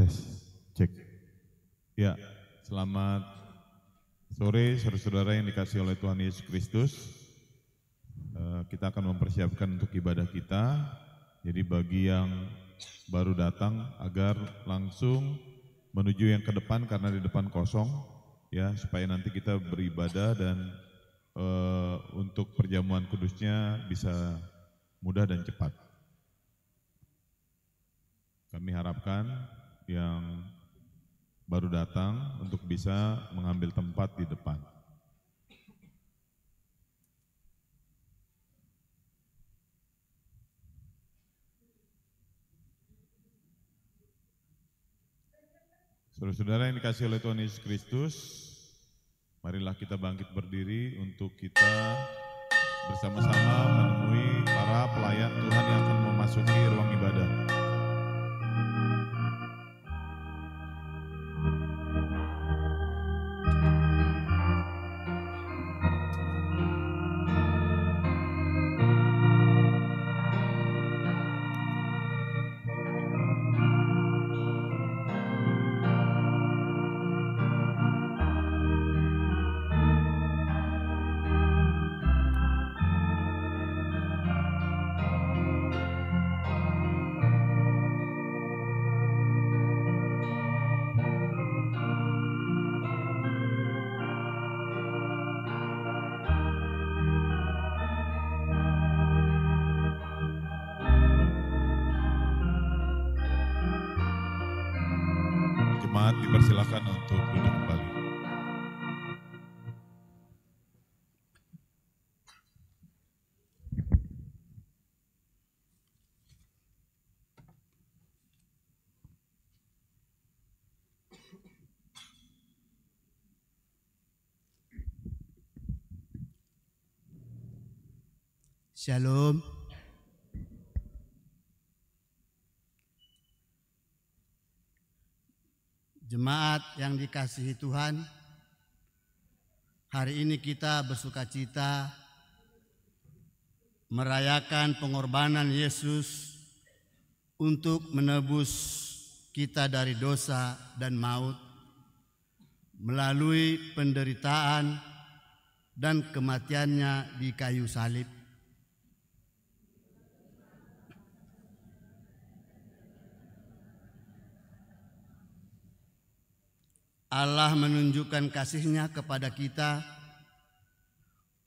Tes, cek. Ya, selamat sore saudara-saudara yang dikasihi oleh Tuhan Yesus Kristus. Kita akan mempersiapkan untuk ibadah kita. Jadi bagi yang baru datang agar langsung menuju yang ke depan karena di depan kosong, ya, supaya nanti kita beribadah dan untuk perjamuan kudusnya bisa mudah dan cepat. Kami harapkan yang baru datang untuk bisa mengambil tempat di depan. Saudara-saudara yang dikasihi oleh Tuhan Yesus Kristus, marilah kita bangkit berdiri untuk kita bersama-sama menemui para pelayan Tuhan yang akan memasuki ruang ibadah. Jemaat dipersilakan untuk duduk kembali. Shalom. Jemaat yang dikasihi Tuhan, hari ini kita bersukacita merayakan pengorbanan Yesus untuk menebus kita dari dosa dan maut melalui penderitaan dan kematiannya di kayu salib. Allah menunjukkan kasih-Nya kepada kita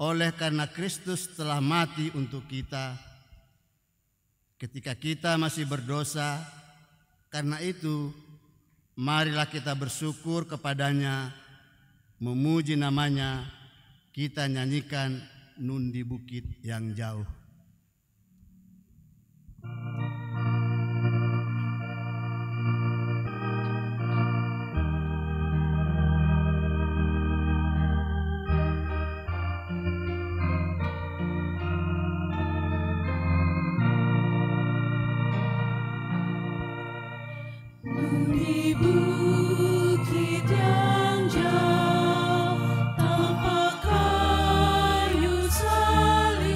oleh karena Kristus telah mati untuk kita ketika kita masih berdosa. Karena itu, marilah kita bersyukur kepada-Nya, memuji nama-Nya, kita nyanyikan Nun di Bukit yang Jauh. Di bukit yang jauh, tanpa kayu salib.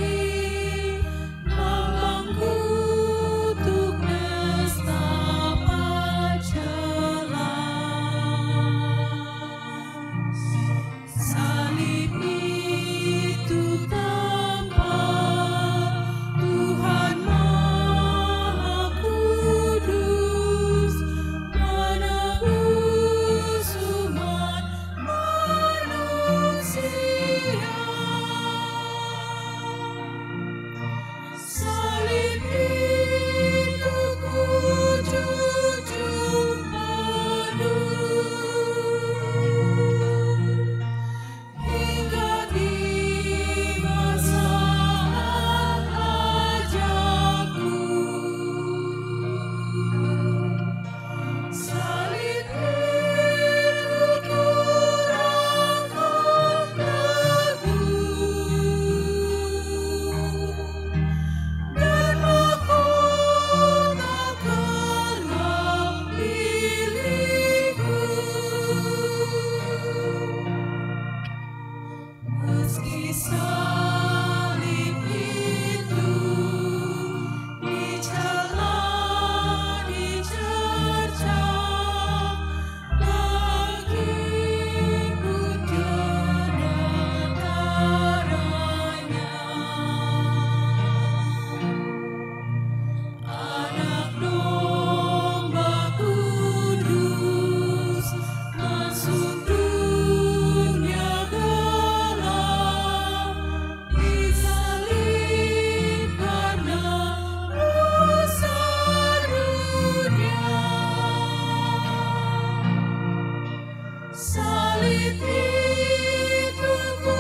Salib itu ku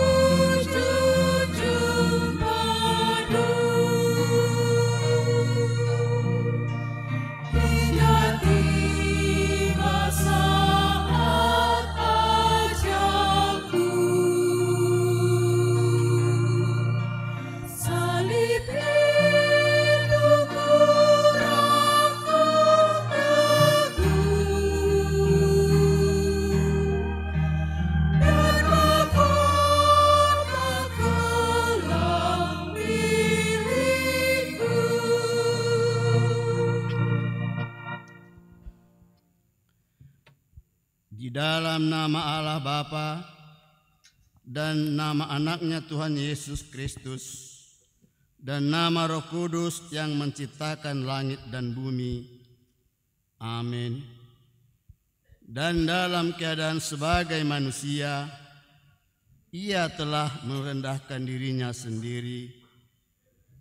junjung padu, hingga tiba saat ajalku. Salib itu ku rangkul teguh, dan mahkota kelam milikku. Di dalam nama Allah Bapa dan nama anaknya Tuhan Yesus Kristus dan nama Roh Kudus yang menciptakan langit dan bumi. Amin. Dan dalam keadaan sebagai manusia, ia telah merendahkan dirinya sendiri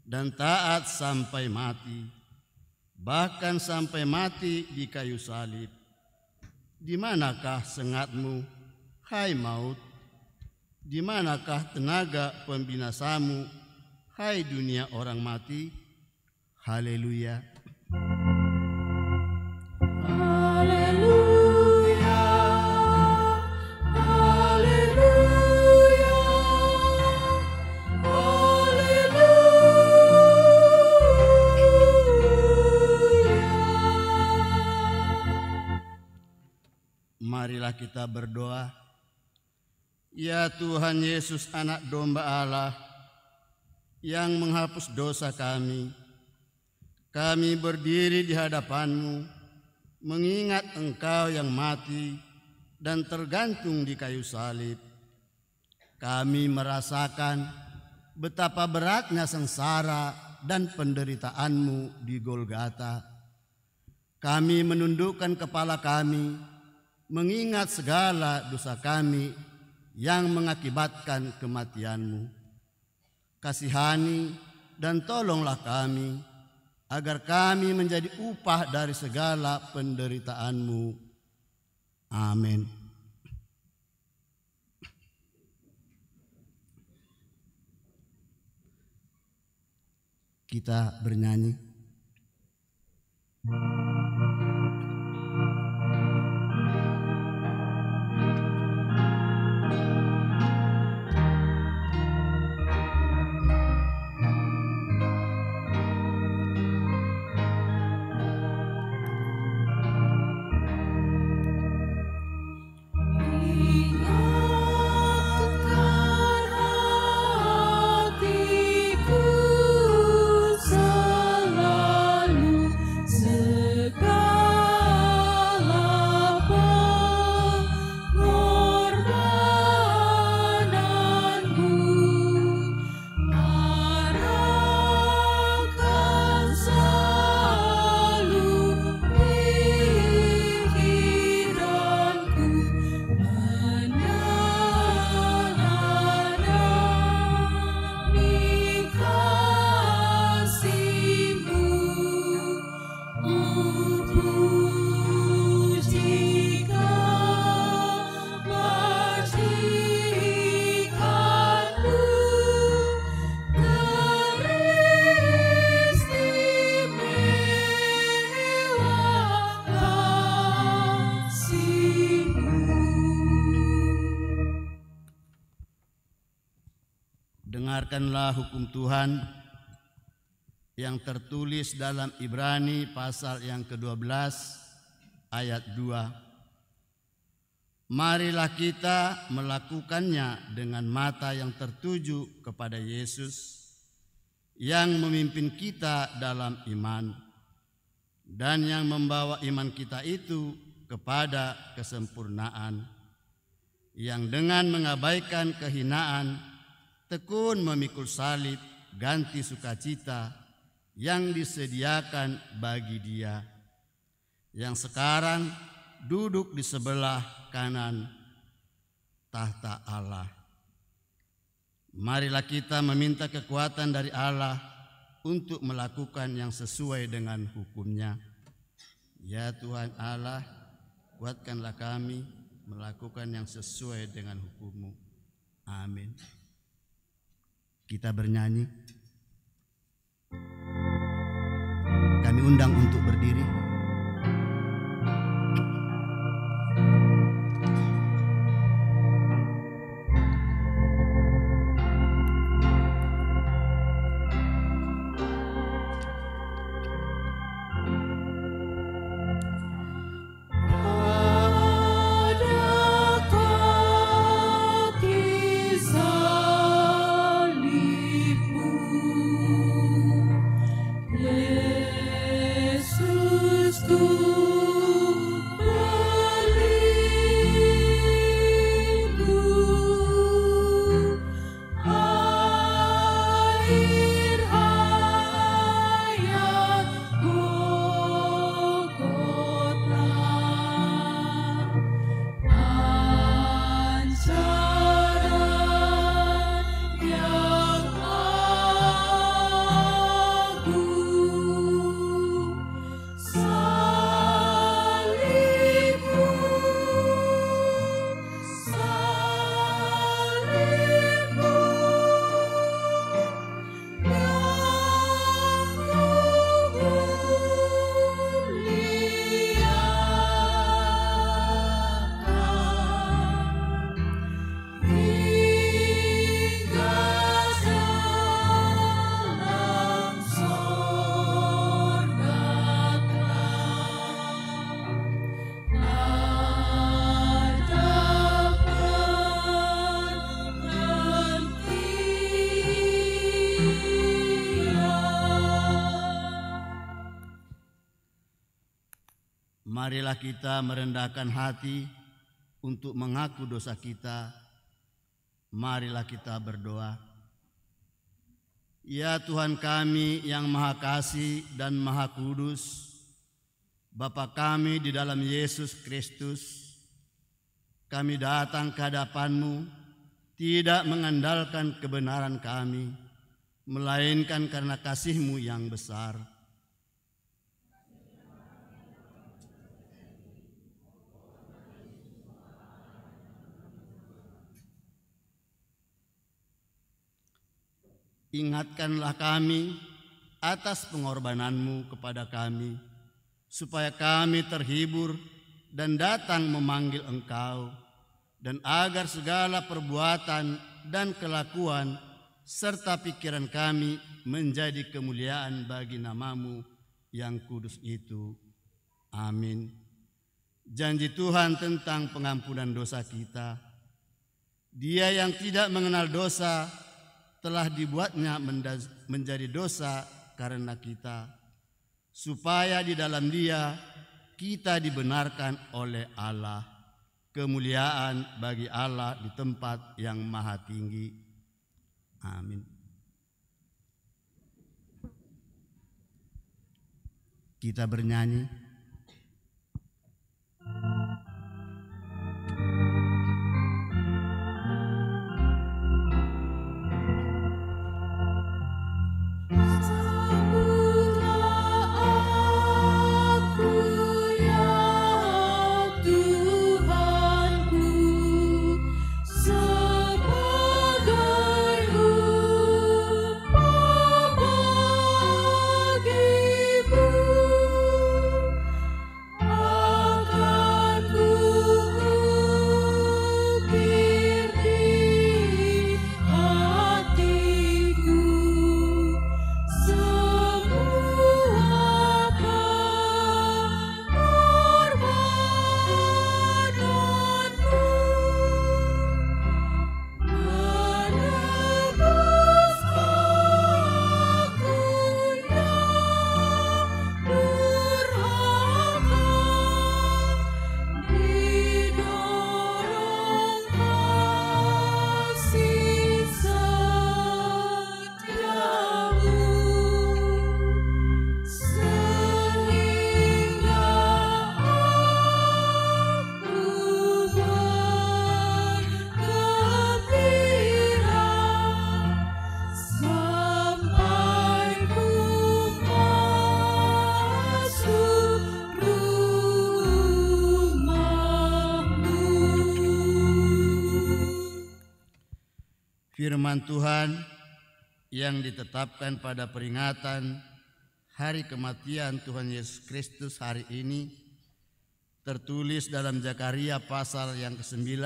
dan taat sampai mati, bahkan sampai mati di kayu salib. Di manakah sengatmu, hai maut? Di manakah tenaga pembinasamu, hai dunia orang mati? Haleluya. Haleluya, haleluya, haleluya. Marilah kita berdoa. Ya Tuhan Yesus, anak domba Allah yang menghapus dosa kami berdiri di hadapan-Mu, mengingat Engkau yang mati dan tergantung di kayu salib. Kami merasakan betapa beratnya sengsara dan penderitaan-Mu di Golgota. Kami menundukkan kepala kami, mengingat segala dosa kami yang mengakibatkan kematian-Mu. Kasihani dan tolonglah kami, agar kami menjadi upah dari segala penderitaan-Mu. Amin. Kita bernyanyi. Ingatkan hatiku selalu segala pengorbananmu. Arahkan selalu pikiranku mengenali kasih-Mu. Pujikan majikan-Mu, teristimewa kasih-Mu. Dengarkanlah hukum Tuhan yang tertulis dalam Ibrani pasal yang ke-12 ayat 2. Marilah kita melakukannya dengan mata yang tertuju kepada Yesus yang memimpin kita dalam iman dan yang membawa iman kita itu kepada kesempurnaan, yang dengan mengabaikan kehinaan tekun memikul salib ganti sukacita yang disediakan bagi Dia, yang sekarang duduk di sebelah kanan tahta Allah. Marilah kita meminta kekuatan dari Allah untuk melakukan yang sesuai dengan hukum-Nya. Ya Tuhan Allah, kuatkanlah kami melakukan yang sesuai dengan hukum-Mu. Amin. Kita bernyanyi. Kami undang untuk berdiri. Marilah kita merendahkan hati untuk mengaku dosa kita. Marilah kita berdoa. Ya Tuhan kami yang Maha Kasih dan Maha Kudus, Bapa kami di dalam Yesus Kristus, kami datang ke hadapan-Mu tidak mengandalkan kebenaran kami, melainkan karena kasih-Mu yang besar. Ingatkanlah kami atas pengorbanan-Mu kepada kami, supaya kami terhibur dan datang memanggil Engkau, dan agar segala perbuatan dan kelakuan serta pikiran kami menjadi kemuliaan bagi nama-Mu yang kudus itu. Amin. Janji Tuhan tentang pengampunan dosa kita. Dia yang tidak mengenal dosa telah dibuatnya menjadi dosa karena kita, supaya di dalam Dia kita dibenarkan oleh Allah. Kemuliaan bagi Allah di tempat yang maha tinggi. Amin. Kita bernyanyi. Akan Firman Tuhan yang ditetapkan pada peringatan hari kematian Tuhan Yesus Kristus hari ini tertulis dalam Zakaria pasal yang ke-9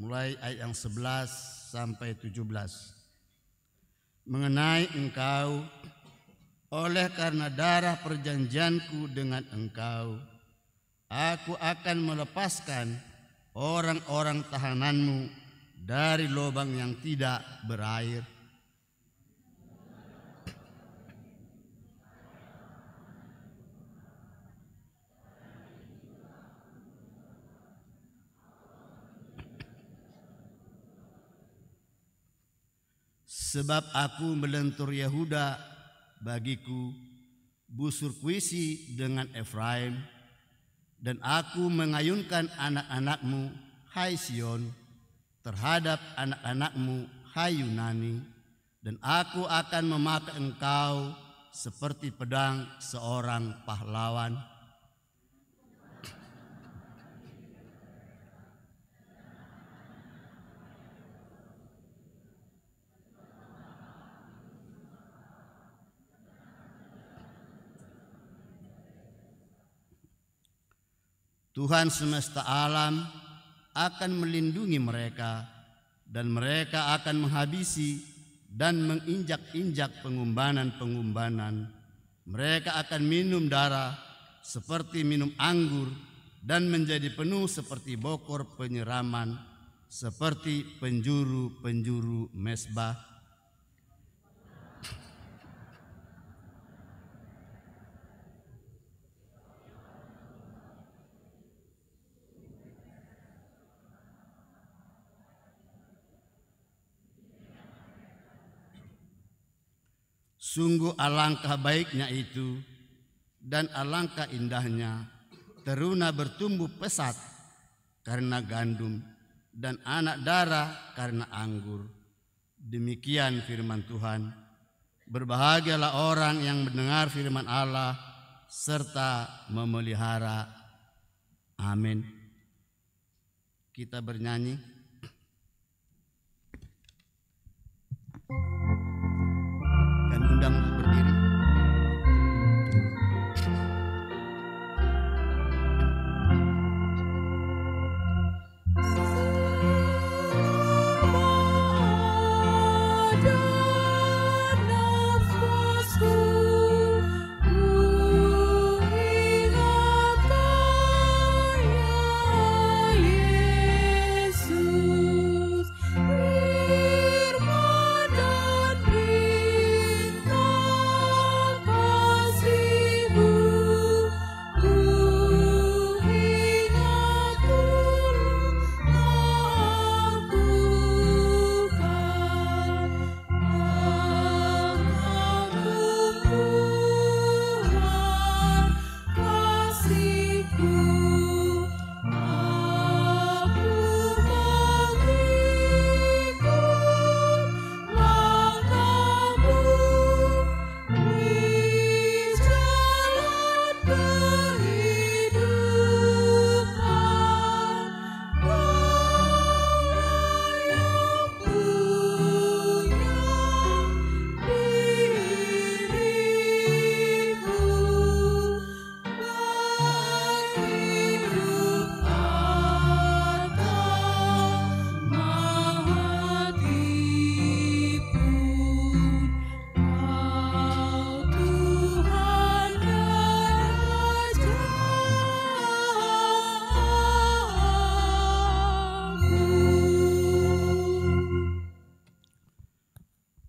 mulai ayat yang 11 sampai 17. Mengenai engkau, oleh karena darah perjanjianku dengan engkau, aku akan melepaskan orang-orang tahananmu dari lubang yang tidak berair. Sebab aku melentur Yehuda bagiku, busur kuisi dengan Efraim, dan aku mengayunkan anak-anakmu, hai Sion, terhadap anak-anakmu, hai Yunani, dan aku akan memakai engkau seperti pedang seorang pahlawan. Tuhan semesta alam akan melindungi mereka, dan mereka akan menghabisi dan menginjak-injak pengumbanan-pengumbanan. Mereka akan minum darah seperti minum anggur, dan menjadi penuh seperti bokor penyiraman, seperti penjuru-penjuru mesbah. Sungguh alangkah baiknya itu, dan alangkah indahnya teruna bertumbuh pesat karena gandum, dan anak darah karena anggur. Demikian firman Tuhan. Berbahagialah orang yang mendengar firman Allah serta memelihara. Amin. Kita bernyanyi. Undang berdiri.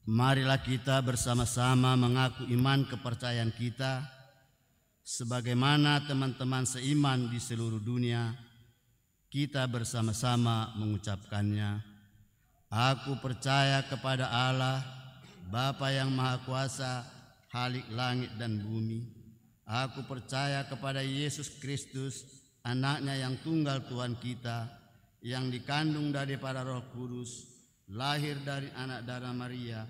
Marilah kita bersama-sama mengaku iman kepercayaan kita, sebagaimana teman-teman seiman di seluruh dunia, kita bersama-sama mengucapkannya. Aku percaya kepada Allah, Bapa yang Maha Kuasa, Khalik langit dan bumi. Aku percaya kepada Yesus Kristus, anaknya yang tunggal Tuhan kita, yang dikandung daripada Roh Kudus, lahir dari anak darah Maria,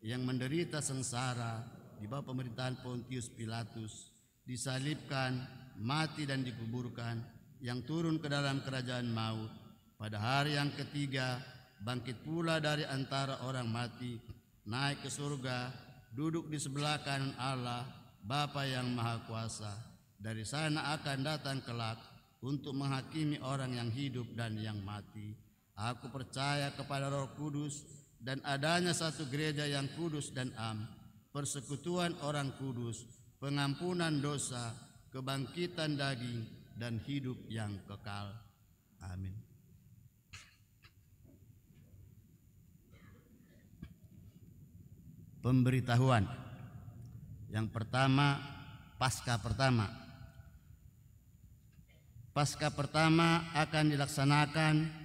yang menderita sengsara di bawah pemerintahan Pontius Pilatus, disalibkan, mati dan dikuburkan, yang turun ke dalam kerajaan maut, pada hari yang ketiga bangkit pula dari antara orang mati, naik ke surga, duduk di sebelah kanan Allah, Bapa yang Maha Kuasa. Dari sana akan datang kelak untuk menghakimi orang yang hidup dan yang mati. Aku percaya kepada Roh Kudus dan adanya satu gereja yang kudus dan am, persekutuan orang kudus, pengampunan dosa, kebangkitan daging, dan hidup yang kekal. Amin. Pemberitahuan. Yang pertama, Paskah pertama. Paskah pertama akan dilaksanakan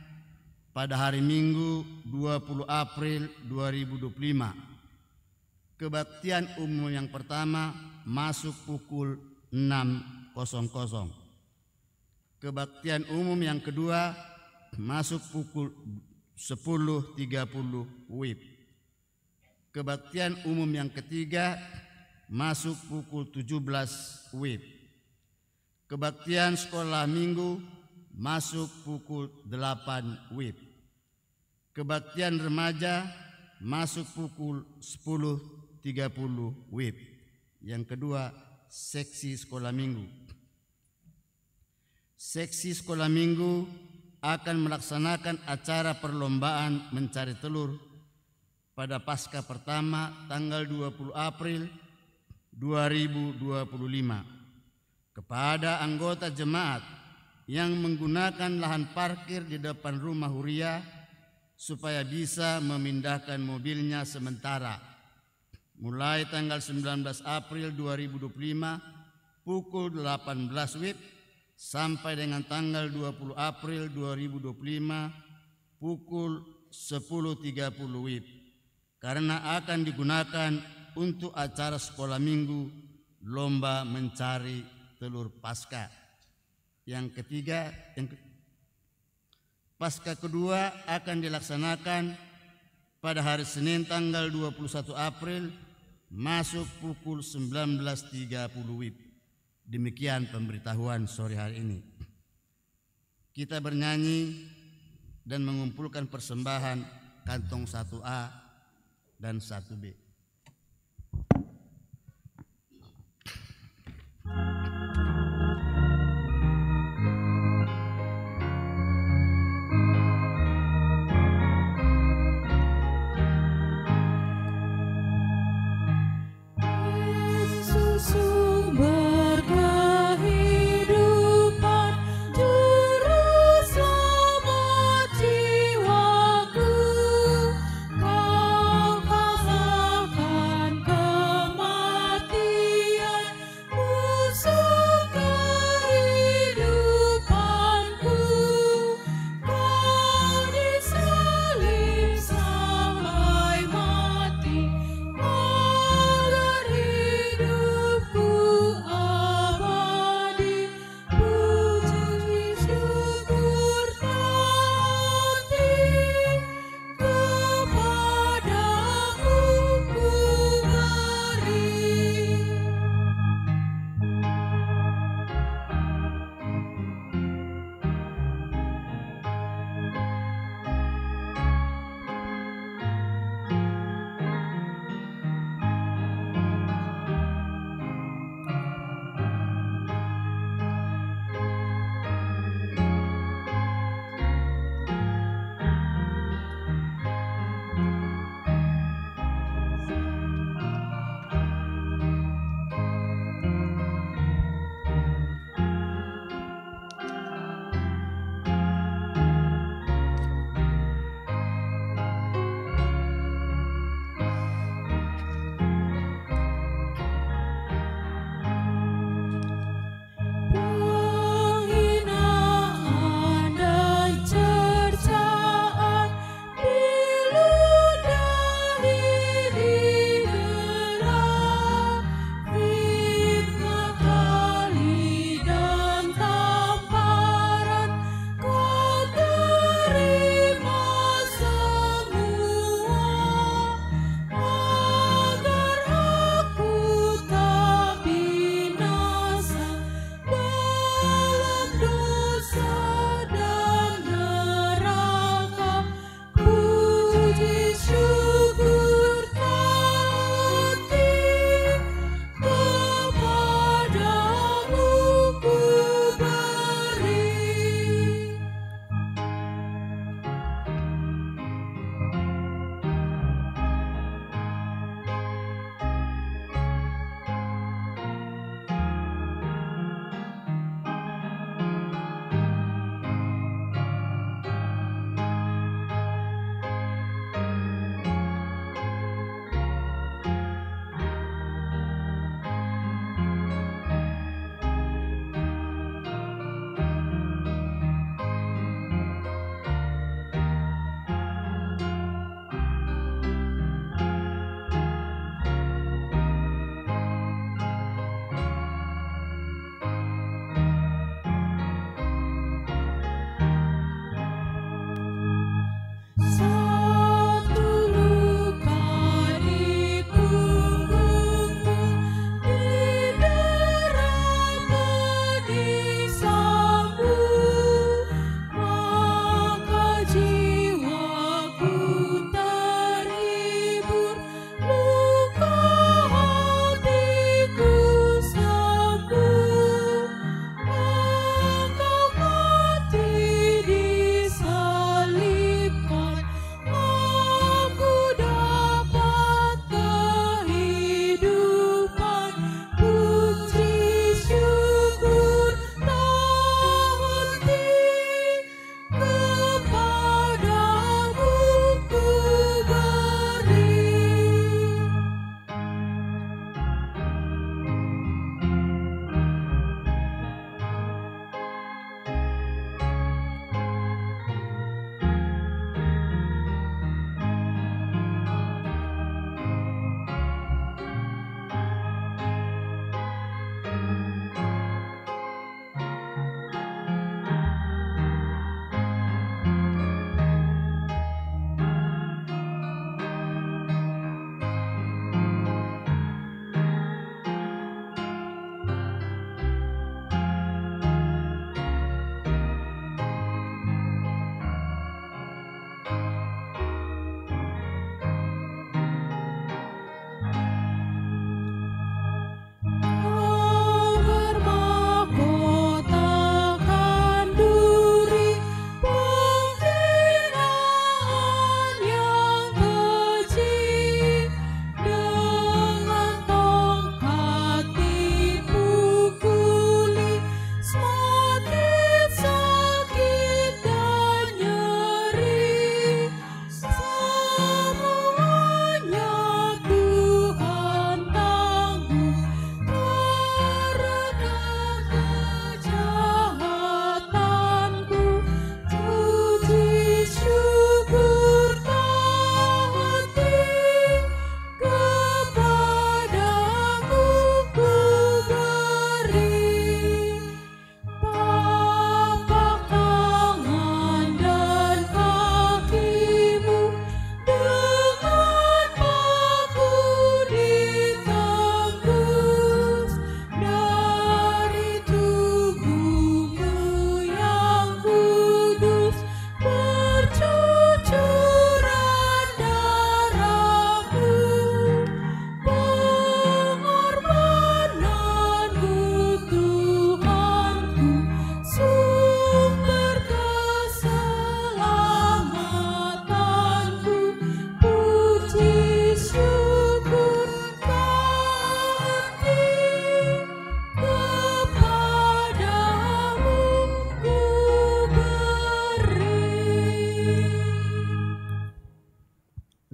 pada hari Minggu 20 April 2025. Kebaktian umum yang pertama masuk pukul 6.00. Kebaktian umum yang kedua masuk pukul 10.30 WIB. Kebaktian umum yang ketiga masuk pukul 17 WIB. Kebaktian sekolah minggu masuk pukul 8 WIB. Kebaktian remaja masuk pukul 10.30 WIB. Yang kedua, seksi sekolah minggu. Seksi sekolah minggu akan melaksanakan acara perlombaan mencari telur pada Paskah pertama tanggal 20 April 2025 kepada anggota jemaat yang menggunakan lahan parkir di depan rumah Huria supaya bisa memindahkan mobilnya sementara mulai tanggal 19 April 2025 pukul 18 WIB sampai dengan tanggal 20 April 2025 pukul 10.30 WIB, karena akan digunakan untuk acara sekolah minggu lomba mencari telur Paskah. Yang ketiga, Paskah kedua akan dilaksanakan pada hari Senin tanggal 21 April masuk pukul 19.30 WIB. Demikian pemberitahuan sore hari ini. Kita bernyanyi dan mengumpulkan persembahan kantong 1A dan 1B. Sumber kehidupan, juru selamat jiwaku, Kau kasih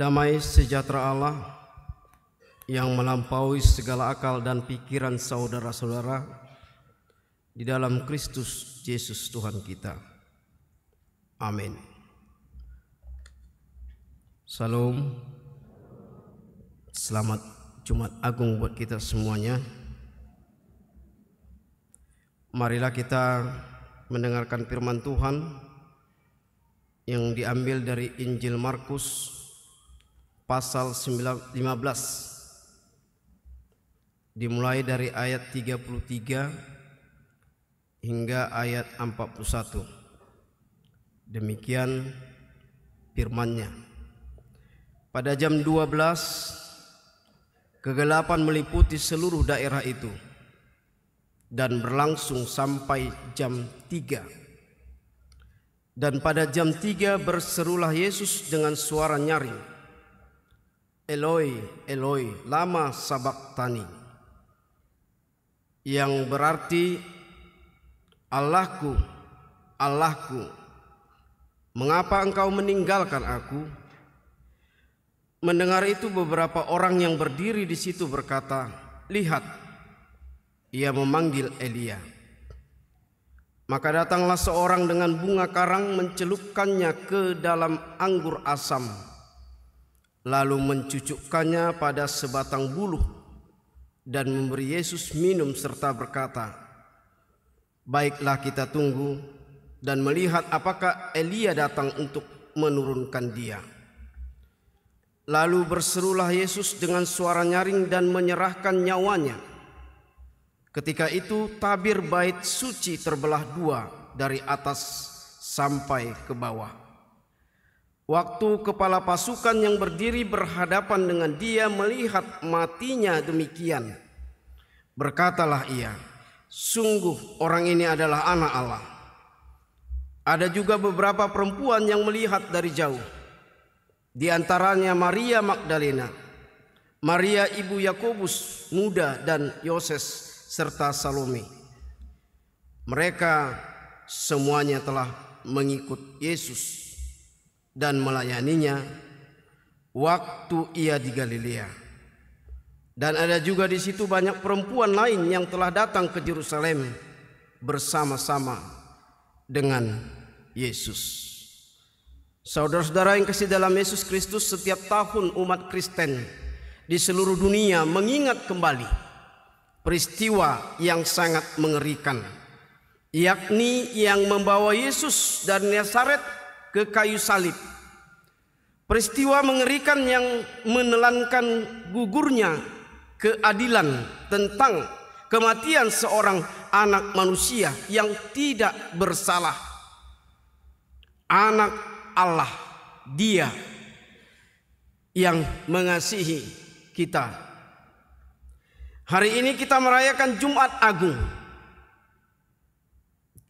Damai sejahtera Allah yang melampaui segala akal dan pikiran saudara-saudara di dalam Kristus Yesus Tuhan kita. Amin. Salam. Selamat Jumat Agung buat kita semuanya. Marilah kita mendengarkan firman Tuhan yang diambil dari Injil Markus pasal 15, dimulai dari ayat 33 hingga ayat 41. Demikian firman-Nya. Pada jam 12 kegelapan meliputi seluruh daerah itu dan berlangsung sampai jam 3. Dan pada jam 3 berserulah Yesus dengan suara nyaring, Eloi, Eloi, lama sabachthani, yang berarti Allahku, Allahku, mengapa engkau meninggalkan aku? Mendengar itu beberapa orang yang berdiri di situ berkata, lihat, ia memanggil Elia. Maka datanglah seorang dengan bunga karang mencelupkannya ke dalam anggur asam, lalu mencucukkannya pada sebatang buluh dan memberi Yesus minum serta berkata, baiklah kita tunggu dan melihat apakah Elia datang untuk menurunkan dia. Lalu berserulah Yesus dengan suara nyaring dan menyerahkan nyawanya. Ketika itu tabir bait suci terbelah dua dari atas sampai ke bawah. Waktu kepala pasukan yang berdiri berhadapan dengan dia melihat matinya demikian, berkatalah ia, sungguh orang ini adalah anak Allah. Ada juga beberapa perempuan yang melihat dari jauh, di antaranya Maria Magdalena, Maria ibu Yakobus muda dan Yoses serta Salome. Mereka semuanya telah mengikut Yesus dan melayaninya waktu ia di Galilea. Dan ada juga di situ banyak perempuan lain yang telah datang ke Yerusalem bersama-sama dengan Yesus. Saudara-saudara yang kasih dalam Yesus Kristus, setiap tahun umat Kristen di seluruh dunia mengingat kembali peristiwa yang sangat mengerikan, yakni yang membawa Yesus dari Nazaret ke kayu salib. Peristiwa mengerikan yang menelankan gugurnya keadilan tentang kematian seorang anak manusia yang tidak bersalah. Anak Allah, Dia yang mengasihi kita. Hari ini kita merayakan Jumat Agung.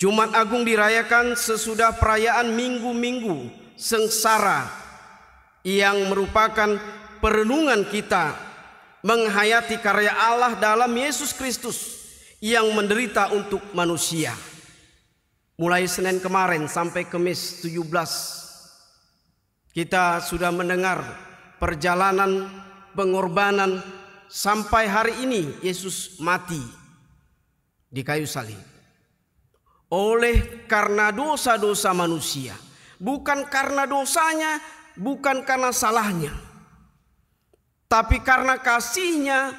Jumat Agung dirayakan sesudah perayaan minggu-minggu sengsara yang merupakan perenungan kita menghayati karya Allah dalam Yesus Kristus yang menderita untuk manusia. Mulai Senin kemarin sampai Kamis 17 kita sudah mendengar perjalanan pengorbanan sampai hari ini Yesus mati di kayu salib. Oleh karena dosa-dosa manusia, bukan karena dosanya, bukan karena salahnya, tapi karena kasihnya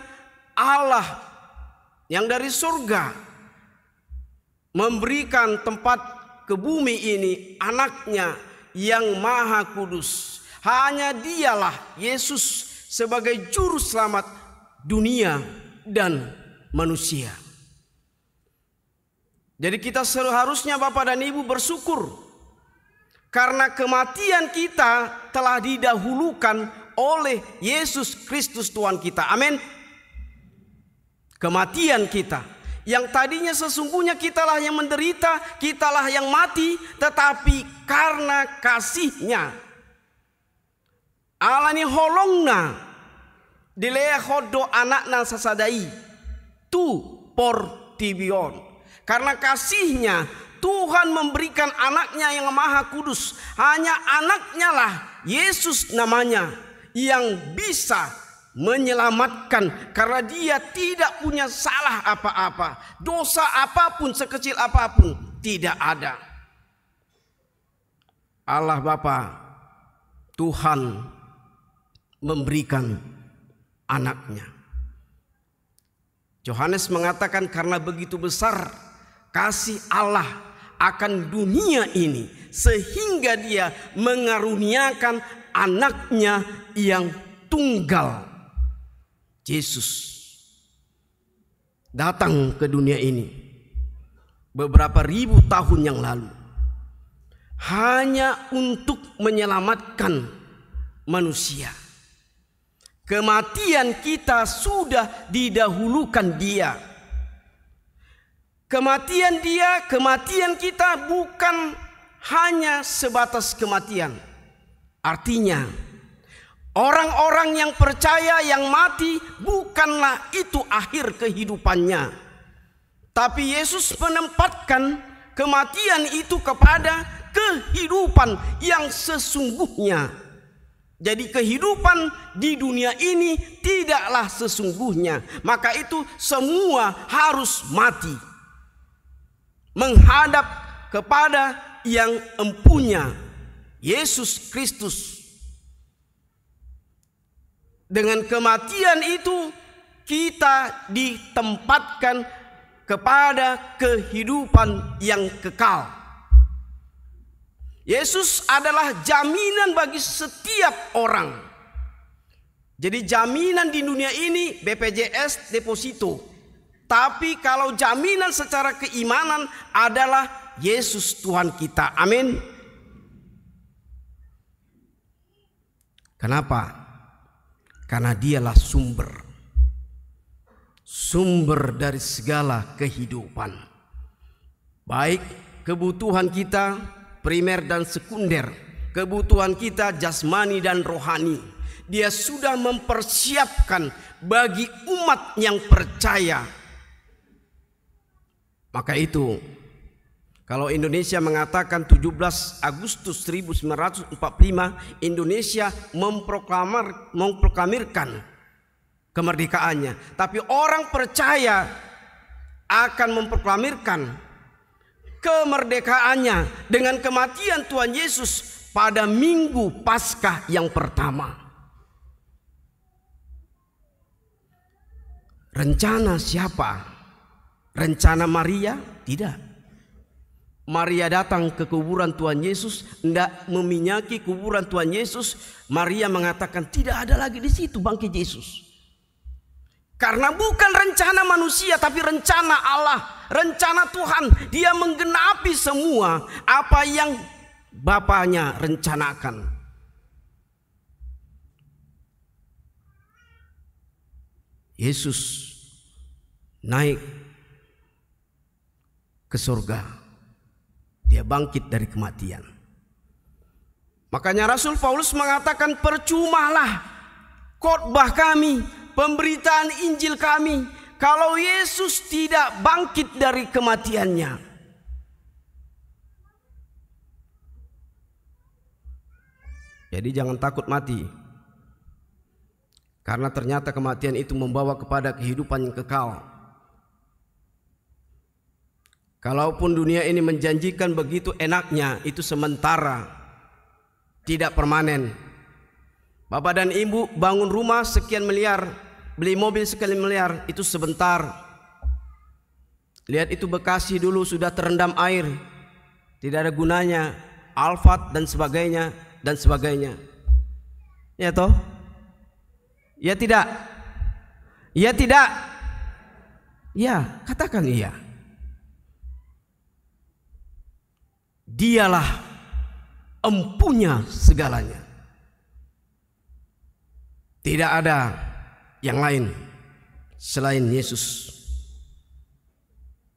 Allah yang dari surga memberikan tempat ke bumi ini anaknya yang maha kudus. Hanya dialah Yesus sebagai juru selamat dunia dan manusia. Jadi kita seharusnya Bapak dan Ibu bersyukur karena kematian kita telah didahulukan oleh Yesus Kristus Tuhan kita. Amin. Kematian kita yang tadinya sesungguhnya kitalah yang menderita, kitalah yang mati, tetapi karena kasih-Nya Allah ni holongna dilea hodo anakna sasadai tu por tibion. Karena kasih-Nya Tuhan memberikan anaknya yang maha kudus. Hanya anaknya lah, Yesus namanya, yang bisa menyelamatkan, karena dia tidak punya salah apa-apa. Dosa apapun, sekecil apapun, tidak ada. Allah Bapa, Tuhan memberikan anaknya. Yohanes mengatakan karena begitu besar kasih Allah akan dunia ini, sehingga dia mengaruniakan anaknya yang tunggal. Yesus datang ke dunia ini beberapa ribu tahun yang lalu hanya untuk menyelamatkan manusia. Kematian kita sudah didahulukan dia. Kematian kita bukan hanya sebatas kematian. Artinya, orang-orang yang percaya yang mati bukanlah itu akhir kehidupannya. Tapi Yesus menempatkan kematian itu kepada kehidupan yang sesungguhnya. Jadi kehidupan di dunia ini tidaklah sesungguhnya. Maka itu semua harus mati, menghadap kepada yang empunya, Yesus Kristus. Dengan kematian itu kita ditempatkan kepada kehidupan yang kekal. Yesus adalah jaminan bagi setiap orang. Jadi jaminan di dunia ini BPJS deposito. Tapi kalau jaminan secara keimanan adalah Yesus Tuhan kita. Amin. Kenapa? Karena dialah sumber dari segala kehidupan. Baik kebutuhan kita primer dan sekunder, kebutuhan kita jasmani dan rohani, dia sudah mempersiapkan bagi umat yang percaya. Maka itu, kalau Indonesia mengatakan 17 Agustus 1945 Indonesia memproklamirkan kemerdekaannya, tapi orang percaya akan memproklamirkan kemerdekaannya dengan kematian Tuhan Yesus pada Minggu Paskah yang pertama. Rencana siapa? Rencana Maria? Tidak. Maria datang ke kuburan Tuhan Yesus, hendak meminyaki kuburan Tuhan Yesus. Maria mengatakan tidak ada lagi di situ bangkit Yesus. Karena bukan rencana manusia tapi rencana Allah, rencana Tuhan. Dia menggenapi semua apa yang Bapaknya rencanakan. Yesus naik ke surga. Dia bangkit dari kematian. Makanya Rasul Paulus mengatakan percumalah khotbah kami, pemberitaan Injil kami, kalau Yesus tidak bangkit dari kematiannya. Jadi jangan takut mati, karena ternyata kematian itu membawa kepada kehidupan yang kekal. Kalaupun dunia ini menjanjikan begitu enaknya, itu sementara, tidak permanen. Bapak dan ibu bangun rumah sekian miliar, beli mobil sekian miliar, itu sebentar. Lihat itu Bekasi dulu sudah terendam air, tidak ada gunanya, Alphard dan sebagainya dan sebagainya. Ya toh? Ya tidak? Ya tidak? Ya, katakan iya. Dialah empunya segalanya. Tidak ada yang lain selain Yesus.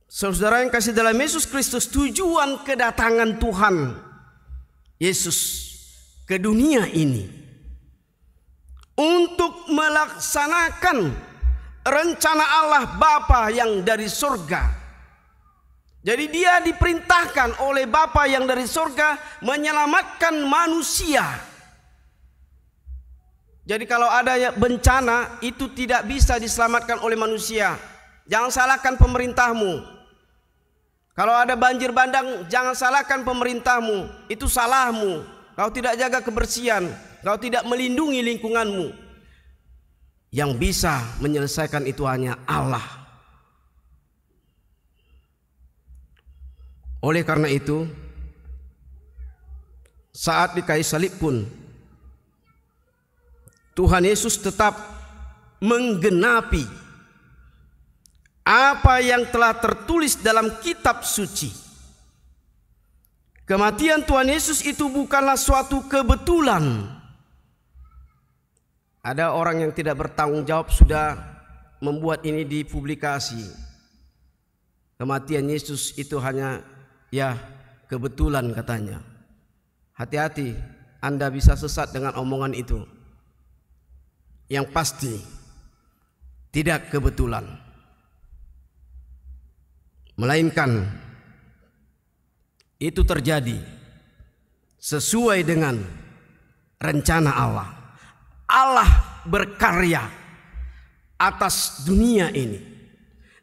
Saudara yang kasih dalam Yesus Kristus, tujuan kedatangan Tuhan Yesus ke dunia ini untuk melaksanakan rencana Allah Bapa yang dari surga. Jadi dia diperintahkan oleh Bapa yang dari surga menyelamatkan manusia. Jadi kalau ada bencana itu tidak bisa diselamatkan oleh manusia. Jangan salahkan pemerintahmu. Kalau ada banjir bandang, jangan salahkan pemerintahmu. Itu salahmu. Kau tidak jaga kebersihan, kau tidak melindungi lingkunganmu. Yang bisa menyelesaikan itu hanya Allah. Oleh karena itu, saat di kayu salib pun Tuhan Yesus tetap menggenapi apa yang telah tertulis dalam kitab suci. Kematian Tuhan Yesus itu bukanlah suatu kebetulan. Ada orang yang tidak bertanggung jawab sudah membuat ini dipublikasi. Kematian Yesus itu hanya kebetulan katanya. Hati-hati, Anda bisa sesat dengan omongan itu. Yang pasti tidak kebetulan, melainkan itu terjadi sesuai dengan rencana Allah. Allah berkarya atas dunia ini.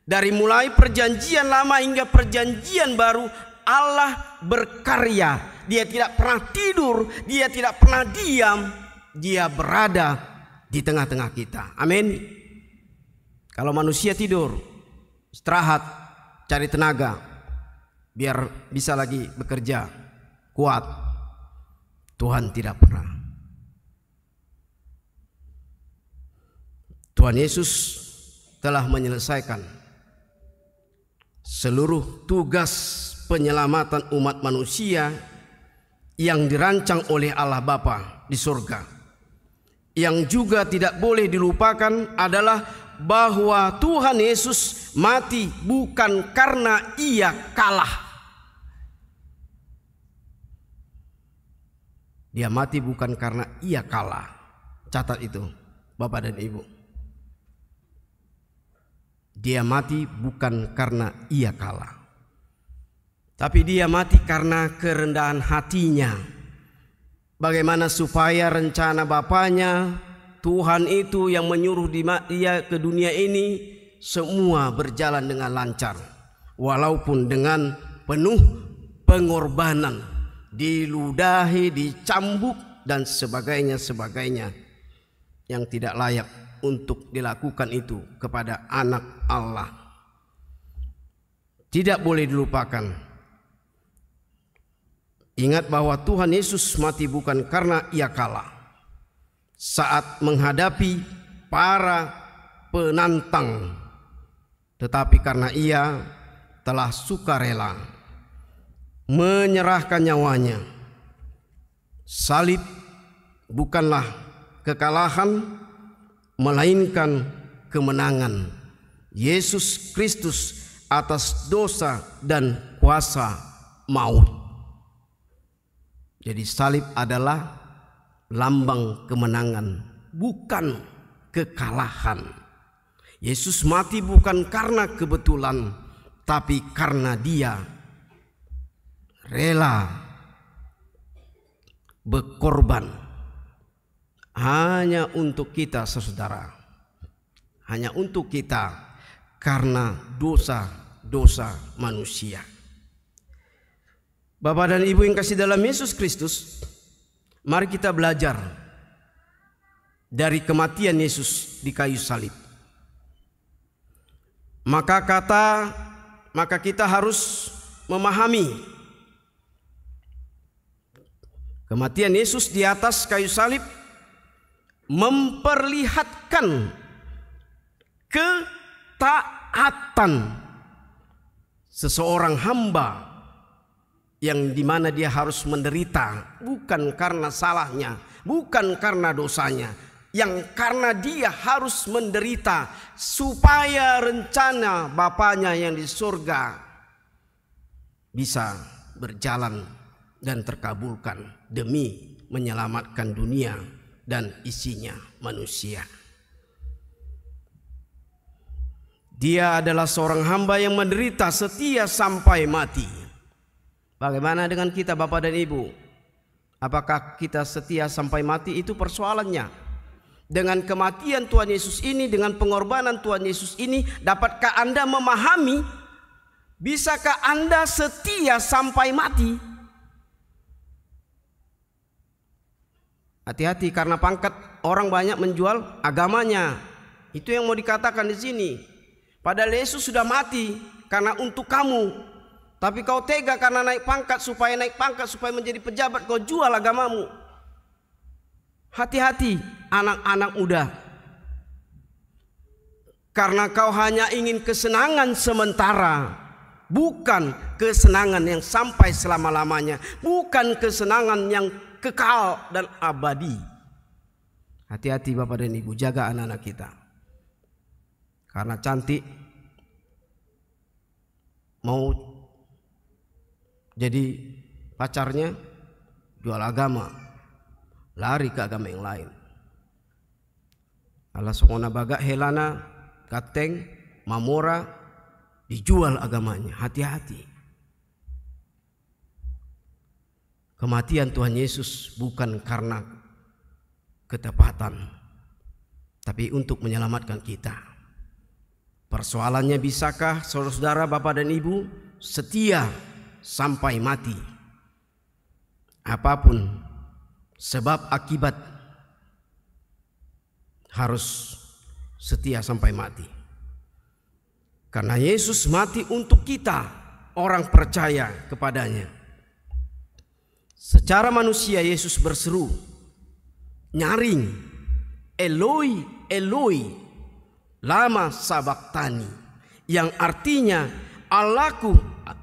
Dari mulai perjanjian lama hingga perjanjian baru, Allah berkarya. Dia tidak pernah tidur, dia tidak pernah diam, dia berada di tengah-tengah kita. Amin. Kalau manusia tidur, istirahat, cari tenaga biar bisa lagi bekerja kuat. Tuhan tidak pernah. Tuhan Yesus telah menyelesaikan seluruh tugas penyelamatan umat manusia yang dirancang oleh Allah Bapa di surga. Yang juga tidak boleh dilupakan adalah bahwa Tuhan Yesus mati bukan karena ia kalah. Dia mati bukan karena ia kalah. Catat itu, Bapak dan Ibu. Dia mati bukan karena ia kalah, tapi dia mati karena kerendahan hatinya. Bagaimana supaya rencana Bapaknya, Tuhan itu yang menyuruh dia ke dunia ini, semua berjalan dengan lancar. Walaupun dengan penuh pengorbanan, diludahi, dicambuk dan sebagainya yang tidak layak untuk dilakukan itu kepada anak Allah. Tidak boleh dilupakan. Ingat bahwa Tuhan Yesus mati bukan karena ia kalah saat menghadapi para penantang, tetapi karena ia telah sukarela menyerahkan nyawanya. Salib bukanlah kekalahan, melainkan kemenangan Yesus Kristus atas dosa dan kuasa maut. Jadi salib adalah lambang kemenangan, bukan kekalahan. Yesus mati bukan karena kebetulan, tapi karena dia rela berkorban hanya untuk kita, saudara. Hanya untuk kita, karena dosa-dosa manusia. Bapak dan Ibu yang kasih dalam Yesus Kristus, mari kita belajar dari kematian Yesus di kayu salib. Maka kita harus memahami kematian Yesus di atas kayu salib memperlihatkan ketaatan seseorang hamba yang dimana dia harus menderita bukan karena salahnya, bukan karena dosanya, yang karena dia harus menderita supaya rencana Bapaknya yang di surga bisa berjalan dan terkabulkan demi menyelamatkan dunia dan isinya manusia. Dia adalah seorang hamba yang menderita setia sampai mati. Bagaimana dengan kita, Bapak dan Ibu? Apakah kita setia sampai mati? Itu persoalannya. Dengan kematian Tuhan Yesus ini, dengan pengorbanan Tuhan Yesus ini, dapatkah Anda memahami? Bisakah Anda setia sampai mati? Hati-hati, karena pangkat orang banyak menjual agamanya. Itu yang mau dikatakan di sini. Padahal Yesus sudah mati karena untuk kamu. Tapi kau tega karena naik pangkat, supaya menjadi pejabat, kau jual agamamu. Hati-hati anak-anak muda. Karena kau hanya ingin kesenangan sementara, bukan kesenangan yang sampai selama-lamanya, bukan kesenangan yang kekal dan abadi. Hati-hati Bapak dan Ibu, jaga anak-anak kita. Karena cantik mau jadi pacarnya, jual agama, lari ke agama yang lain. Allah songona baga helana kateng mamora, dijual agamanya. Hati-hati. Kematian Tuhan Yesus bukan karena ketepatan, tapi untuk menyelamatkan kita. Persoalannya, bisakah saudara-saudara, Bapak dan Ibu setia sampai mati? Apapun sebab akibat, harus setia sampai mati. Karena Yesus mati untuk kita, orang percaya kepadanya. Secara manusia Yesus berseru, nyaring, Eloi, Eloi, lama sabaktani, yang artinya, Allahku,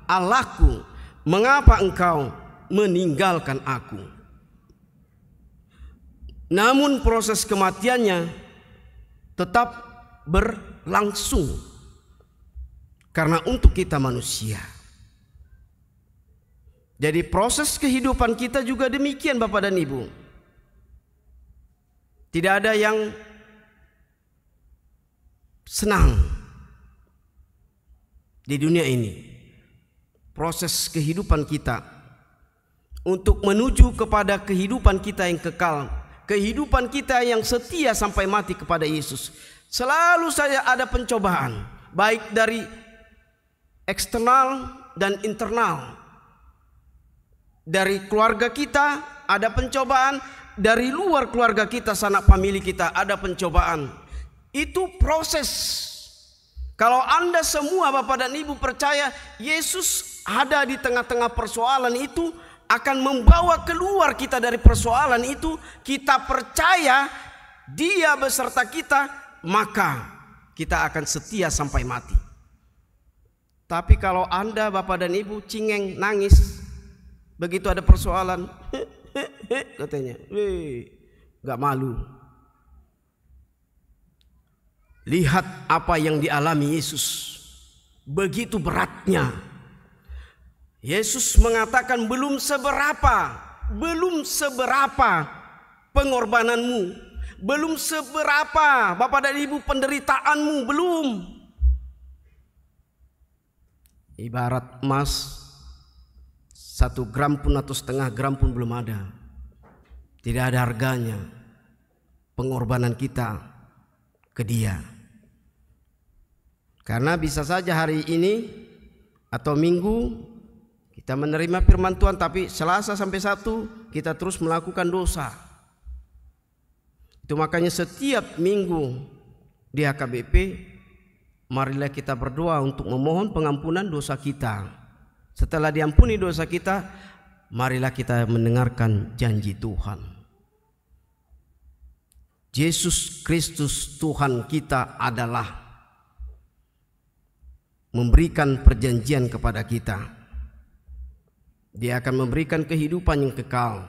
Allahku, mengapa engkau meninggalkan aku? Namun proses kematiannya tetap berlangsung karena untuk kita manusia. Jadi proses kehidupan kita juga demikian Bapak dan Ibu. Tidak ada yang senang di dunia ini. Proses kehidupan kita untuk menuju kepada kehidupan kita yang kekal, kehidupan kita yang setia sampai mati kepada Yesus. Selalu saja ada pencobaan, baik dari eksternal dan internal. Dari keluarga kita ada pencobaan, dari luar keluarga kita, sanak famili kita ada pencobaan. Itu proses. Kalau Anda semua Bapak dan Ibu percaya Yesus ada di tengah-tengah persoalan itu, akan membawa keluar kita dari persoalan itu, kita percaya Dia beserta kita, maka kita akan setia sampai mati. Tapi kalau Anda Bapak dan Ibu cingeng, nangis begitu ada persoalan, katanya, gak malu. Lihat apa yang dialami Yesus, begitu beratnya. Yesus mengatakan, belum seberapa pengorbananmu, belum seberapa Bapak dan Ibu penderitaanmu, belum. Ibarat emas, 1 gram pun atau setengah gram pun belum ada. Tidak ada harganya pengorbanan kita ke Dia. Karena bisa saja hari ini atau minggu kita menerima firman Tuhan, tapi Selasa sampai Sabtu kita terus melakukan dosa. Itu makanya setiap minggu di HKBP, marilah kita berdoa untuk memohon pengampunan dosa kita. Setelah diampuni dosa kita, marilah kita mendengarkan janji Tuhan. Yesus Kristus Tuhan kita adalah memberikan perjanjian kepada kita. Dia akan memberikan kehidupan yang kekal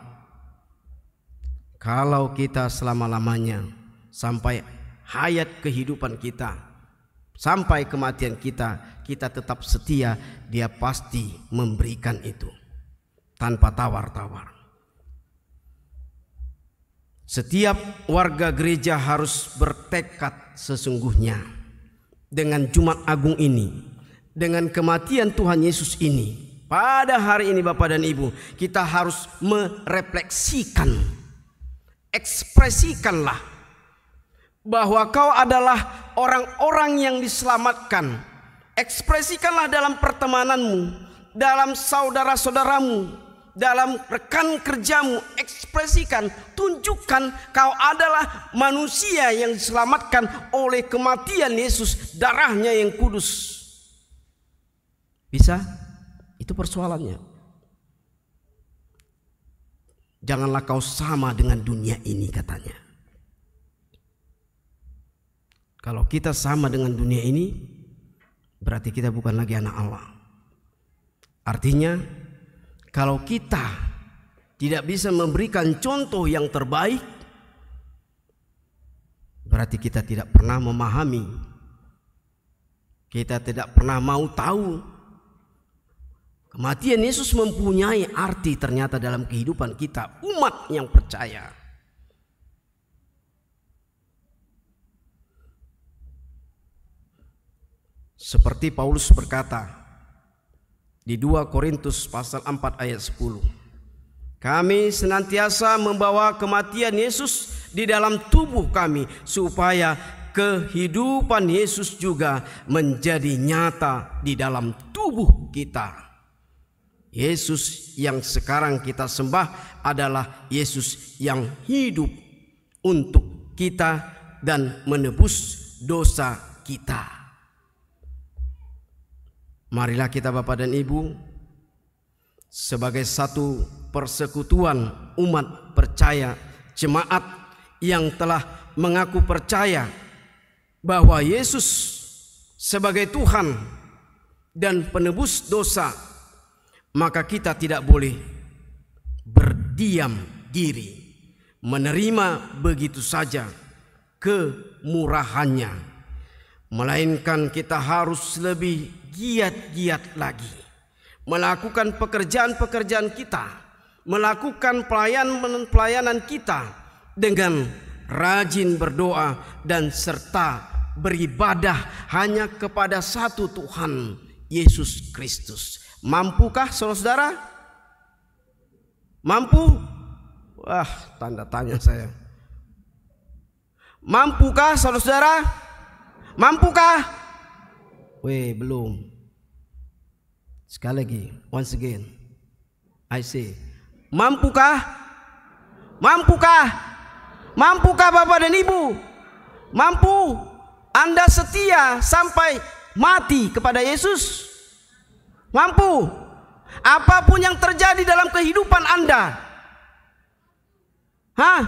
kalau kita selama-lamanya, sampai hayat kehidupan kita, sampai kematian kita, kita tetap setia. Dia pasti memberikan itu tanpa tawar-tawar. Setiap warga gereja harus bertekad sesungguhnya dengan Jumat Agung ini, dengan kematian Tuhan Yesus ini. Pada hari ini Bapak dan Ibu, kita harus merefleksikan, ekspresikanlah bahwa kau adalah orang-orang yang diselamatkan. Ekspresikanlah dalam pertemananmu, dalam saudara-saudaramu, dalam rekan kerjamu. Ekspresikan, tunjukkan kau adalah manusia yang diselamatkan oleh kematian Yesus, darahnya yang kudus. Bisa? Itu persoalannya. Janganlah kau sama dengan dunia ini, katanya. Kalau kita sama dengan dunia ini, berarti kita bukan lagi anak Allah. Artinya, kalau kita tidak bisa memberikan contoh yang terbaik, berarti kita tidak pernah memahami. Kita tidak pernah mau tahu. Kematian Yesus mempunyai arti ternyata dalam kehidupan kita, umat yang percaya. Seperti Paulus berkata di 2 Korintus pasal 4 ayat 10. Kami senantiasa membawa kematian Yesus di dalam tubuh kami, supaya kehidupan Yesus juga menjadi nyata di dalam tubuh kita. Yesus yang sekarang kita sembah adalah Yesus yang hidup untuk kita dan menebus dosa kita. Marilah kita Bapak dan Ibu, sebagai satu persekutuan umat percaya, jemaat yang telah mengaku percaya bahwa Yesus sebagai Tuhan dan penebus dosa, maka kita tidak boleh berdiam diri, menerima begitu saja kemurahannya, melainkan kita harus lebih giat-giat lagi melakukan pekerjaan-pekerjaan kita, melakukan pelayanan kita dengan rajin berdoa dan serta beribadah hanya kepada satu Tuhan, Yesus Kristus. Mampukah saudara-saudara? Mampu? Wah, tanda tanya saya. Mampukah saudara-saudara? Mampukah? Weh, belum. Sekali lagi, once again, I say, mampukah? Mampukah? Mampukah Bapak dan Ibu? Mampu? Anda setia sampai mati kepada Yesus? Mampu? Apapun yang terjadi dalam kehidupan Anda? Hah?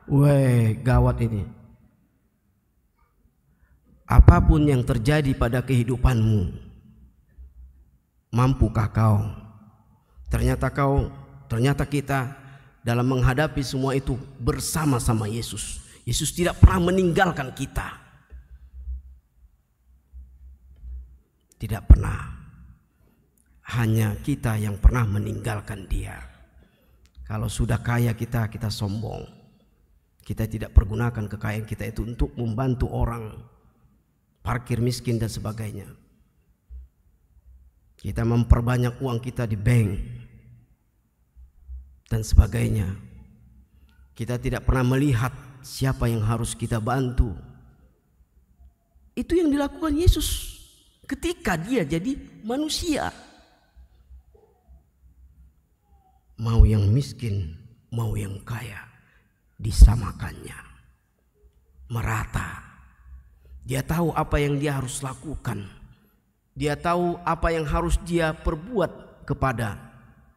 Weh, gawat ini. Apapun yang terjadi pada kehidupanmu, mampukah kau? Ternyata kita dalam menghadapi semua itu bersama-sama Yesus. Yesus tidak pernah meninggalkan kita. Tidak pernah. Hanya kita yang pernah meninggalkan Dia. Kalau sudah kaya kita sombong. Kita tidak pergunakan kekayaan kita itu untuk membantu orang, parkir miskin dan sebagainya. Kita memperbanyak uang kita di bank dan sebagainya. Kita tidak pernah melihat siapa yang harus kita bantu. Itu yang dilakukan Yesus ketika Dia jadi manusia. Mau yang miskin, mau yang kaya, disamakannya, merata. Dia tahu apa yang dia harus lakukan. Dia tahu apa yang harus dia perbuat kepada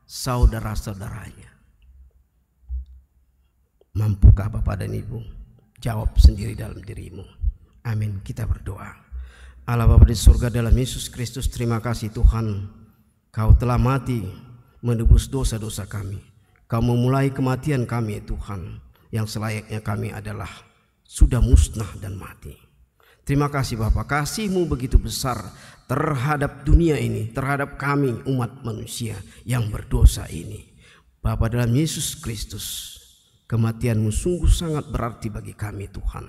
saudara-saudaranya. Mampukah Bapak dan Ibu? Jawab sendiri dalam dirimu. Amin. Kita berdoa. Allah Bapa di surga, dalam Yesus Kristus, terima kasih Tuhan. Kau telah mati menebus dosa-dosa kami. Kau memulai kematian kami Tuhan. Yang selayaknya kami adalah sudah musnah dan mati. Terima kasih Bapa, kasih-Mu begitu besar terhadap dunia ini, terhadap kami umat manusia yang berdosa ini. Bapa, dalam Yesus Kristus, kematian-Mu sungguh sangat berarti bagi kami Tuhan.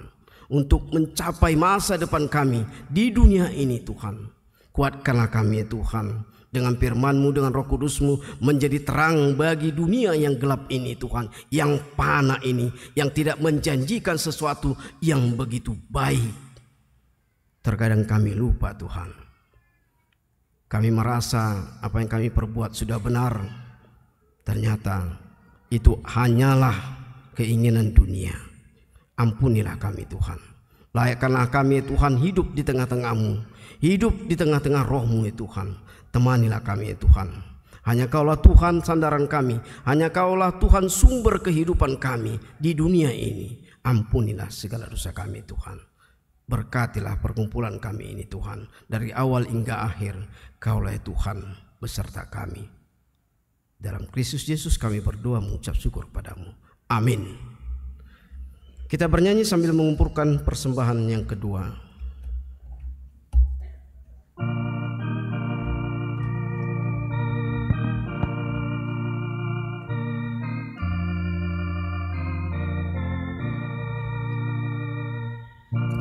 Untuk mencapai masa depan kami di dunia ini Tuhan. Kuatkanlah kami Tuhan dengan firman-Mu, dengan Roh Kudus-Mu menjadi terang bagi dunia yang gelap ini Tuhan, yang fana ini, yang tidak menjanjikan sesuatu yang begitu baik. Terkadang kami lupa Tuhan. Kami merasa apa yang kami perbuat sudah benar. Ternyata itu hanyalah keinginan dunia. Ampunilah kami Tuhan. Layakkanlah kami Tuhan hidup di tengah-tengah-Mu, hidup di tengah-tengah Roh-Mu ya Tuhan. Temanilah kami ya Tuhan. Hanya Kaulah Tuhan sandaran kami, hanya Kaulah Tuhan sumber kehidupan kami di dunia ini. Ampunilah segala dosa kami Tuhan. Berkatilah perkumpulan kami ini Tuhan, dari awal hingga akhir. Kaulah ya Tuhan beserta kami. Dalam Kristus Yesus kami berdoa mengucap syukur padamu. Amin. Kita bernyanyi sambil mengumpulkan persembahan yang kedua.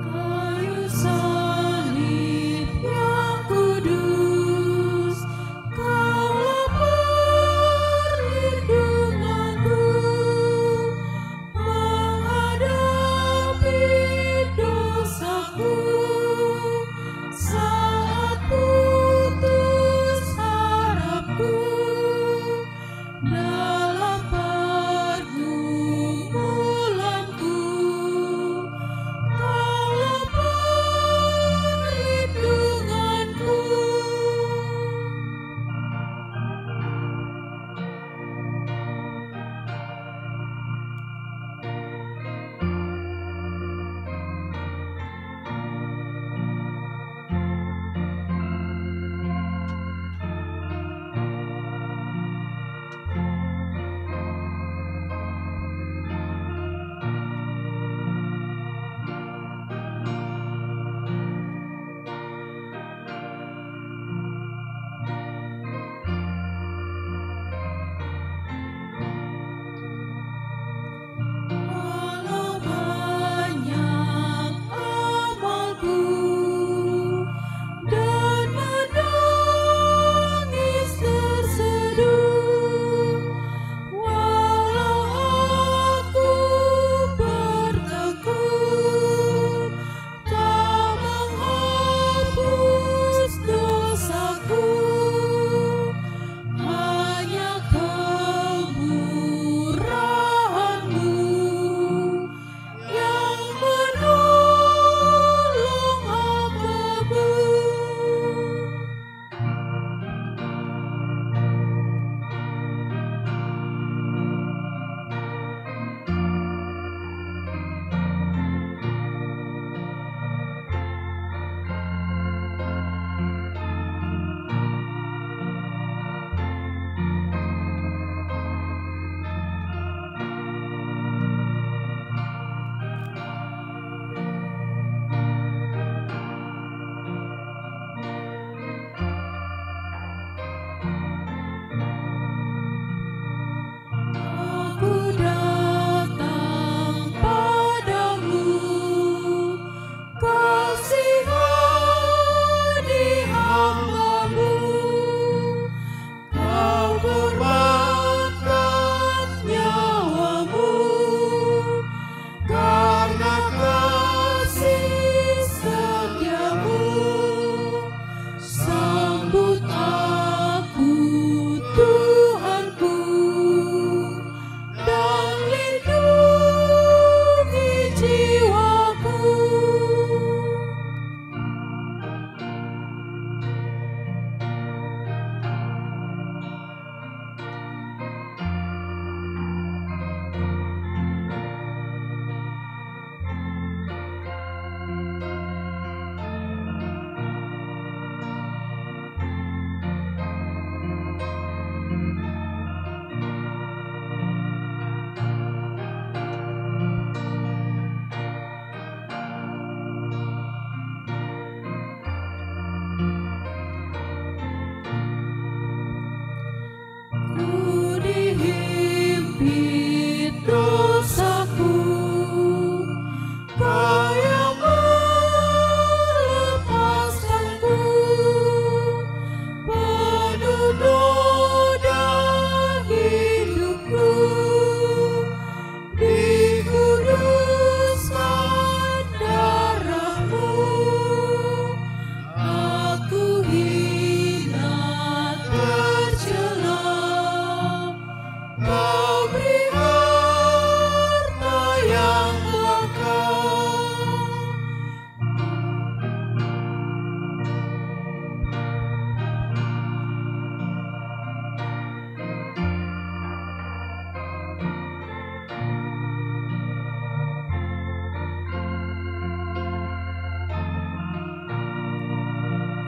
Kayu salib yang kudus, Kaulah perlindunganku menghadapi dosaku.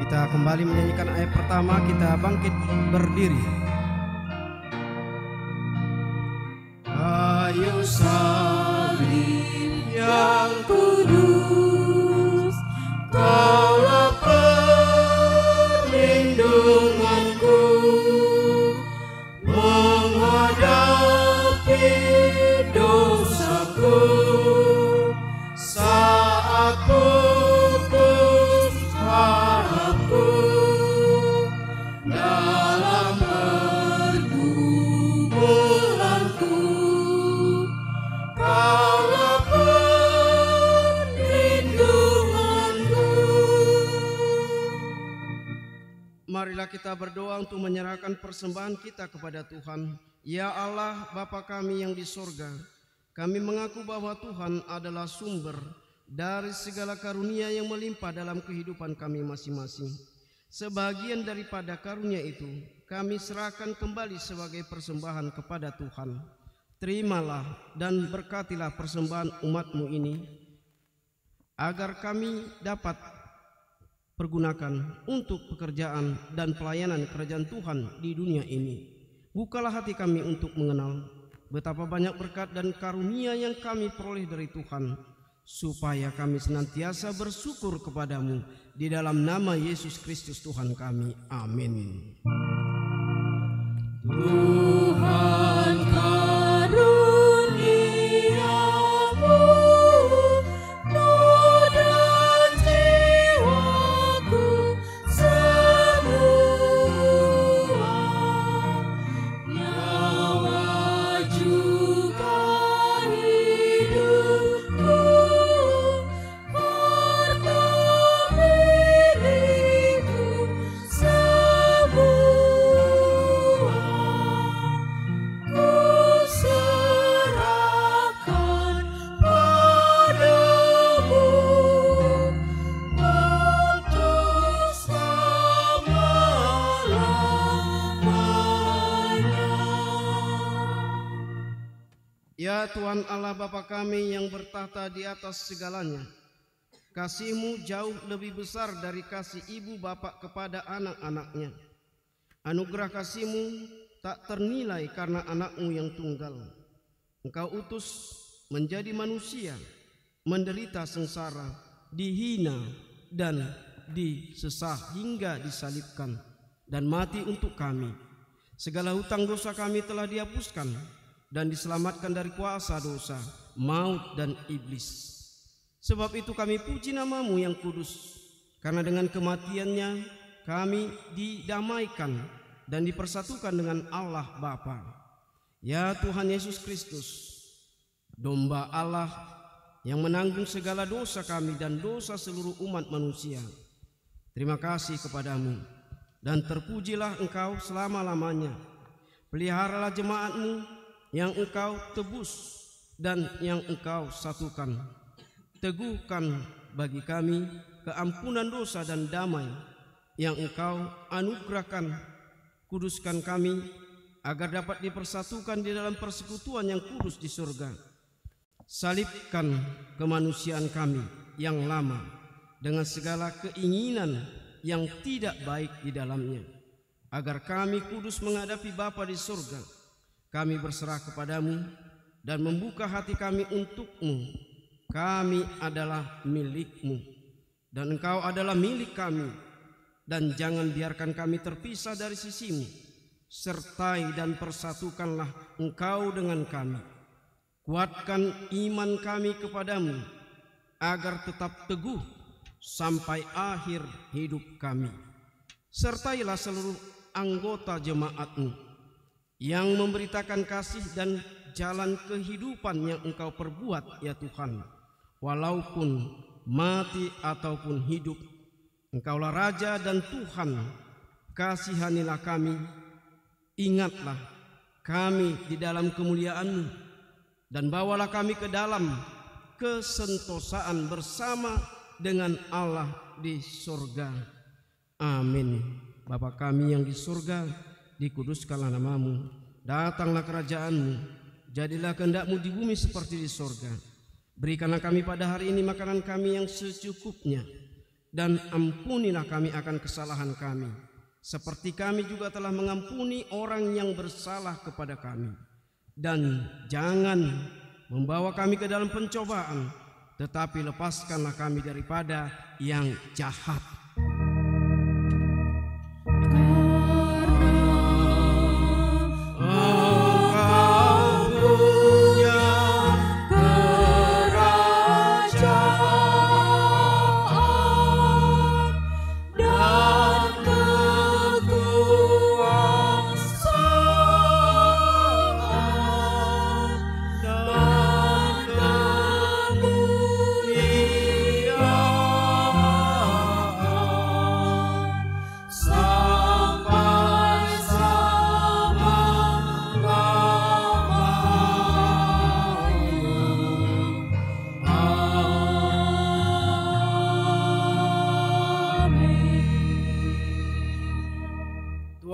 Kita kembali menyanyikan ayat pertama, kita bangkit berdiri. Kayu salib yang kudus, Kaulah perlindunganku menghadapi dosaku saat putus harapku dalam pergumulanku. Kaulah perlindunganku. Marilah kita berdoa untuk menyerahkan persembahan kita kepada Tuhan. Ya Allah, Bapa kami yang di sorga, kami mengaku bahwa Tuhan adalah sumber dari segala karunia yang melimpah dalam kehidupan kami masing-masing. Sebagian daripada karunia itu kami serahkan kembali sebagai persembahan kepada Tuhan. Terimalah dan berkatilah persembahan umat-Mu ini, agar kami dapat pergunakan untuk pekerjaan dan pelayanan kerajaan Tuhan di dunia ini. Bukalah hati kami untuk mengenal betapa banyak berkat dan karunia yang kami peroleh dari Tuhan, supaya kami senantiasa bersyukur kepadamu di dalam nama Yesus Kristus Tuhan kami. Amin. Tuhan karuniamu, roh dan jiwaku semua, nyawa juga hidupku, harta milikku semua. Kuserahkan padamu untuk selama-lamanya. Ya Tuhan Allah Bapa kami yang bertahta di atas segalanya, kasih-Mu jauh lebih besar dari kasih ibu bapa kepada anak-anaknya. Anugerah kasih-Mu tak ternilai karena anak-Mu yang tunggal. Engkau utus menjadi manusia, menderita sengsara, dihina dan disesah hingga disalibkan dan mati untuk kami. Segala hutang dosa kami telah dihapuskan dan diselamatkan dari kuasa dosa, maut dan iblis. Sebab itu kami puji nama-Mu yang kudus, karena dengan kematiannya kami didamaikan dan dipersatukan dengan Allah Bapa. Ya Tuhan Yesus Kristus, domba Allah yang menanggung segala dosa kami dan dosa seluruh umat manusia, terima kasih kepadamu dan terpujilah Engkau selama-lamanya. Peliharalah jemaat-Mu yang Engkau tebus dan yang Engkau satukan. Teguhkan bagi kami keampunan dosa dan damai yang Engkau anugerahkan. Kuduskan kami agar dapat dipersatukan di dalam persekutuan yang kudus di surga. Salibkan kemanusiaan kami yang lama dengan segala keinginan yang tidak baik di dalamnya, agar kami kudus menghadapi Bapa di surga. Kami berserah kepadamu dan membuka hati kami untuk-Mu. Kami adalah milik-Mu dan Engkau adalah milik kami, dan jangan biarkan kami terpisah dari sisi-Mu. Sertai dan persatukanlah Engkau dengan kami. Kuatkan iman kami kepadamu agar tetap teguh sampai akhir hidup kami. Sertailah seluruh anggota jemaat-Mu yang memberitakan kasih dan jalan kehidupan yang Engkau perbuat, ya Tuhan. Walaupun mati ataupun hidup, Engkaulah Raja dan Tuhan. Kasihanilah kami, ingatlah kami di dalam kemuliaan-Mu, dan bawalah kami ke dalam kesentosaan bersama dengan Allah di surga. Amin. Bapa kami yang di surga, dikuduskanlah nama-Mu, datanglah kerajaan-Mu, jadilah kehendak-Mu di bumi seperti di surga. Berikanlah kami pada hari ini makanan kami yang secukupnya, dan ampunilah kami akan kesalahan kami, seperti kami juga telah mengampuni orang yang bersalah kepada kami. Dan jangan membawa kami ke dalam pencobaan, tetapi lepaskanlah kami daripada yang jahat.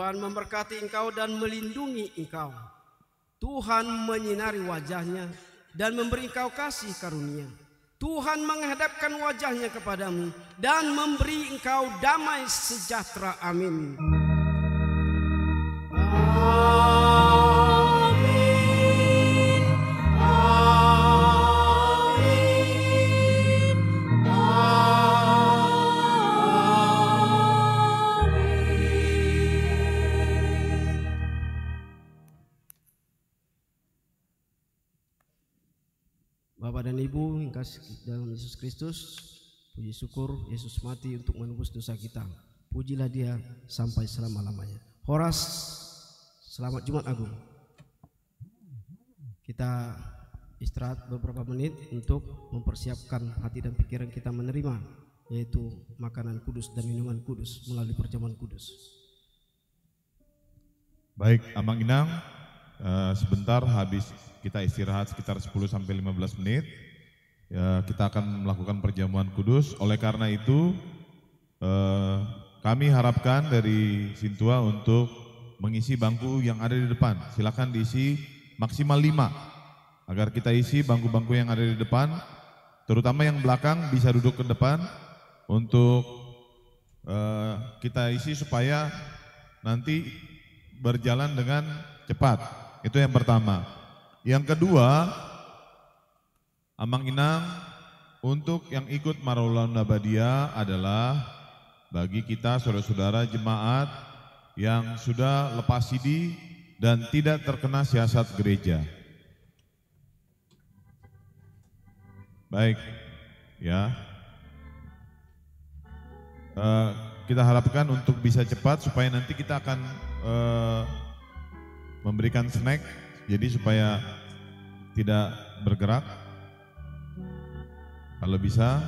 Tuhan memberkati engkau dan melindungi engkau. Tuhan menyinari wajahnya dan memberi engkau kasih karunia. Tuhan menghadapkan wajahnya kepadamu dan memberi engkau damai sejahtera. Amin. Bapak dan Ibu yang kasih dalam Yesus Kristus, puji syukur Yesus mati untuk menebus dosa kita. Pujilah Dia sampai selama-lamanya. Horas, selamat Jumat Agung. Kita istirahat beberapa menit untuk mempersiapkan hati dan pikiran kita menerima, yaitu makanan kudus dan minuman kudus melalui perjamuan kudus. Baik, Amang Inang, sebentar habis kita istirahat sekitar 10-15 menit. Kita akan melakukan perjamuan kudus. Oleh karena itu, kami harapkan dari Sintua untuk mengisi bangku yang ada di depan. Silakan diisi maksimal 5, agar kita isi bangku-bangku yang ada di depan. Terutama yang belakang bisa duduk ke depan untuk kita isi supaya nanti berjalan dengan cepat. Itu yang pertama. Yang kedua, Amang Inang, untuk yang ikut Maraulan Nabadia adalah bagi kita saudara-saudara jemaat yang sudah lepas sidi dan tidak terkena siasat gereja. Baik, ya. Kita harapkan untuk bisa cepat supaya nanti kita akan memberikan snack, jadi supaya tidak bergerak. Kalau bisa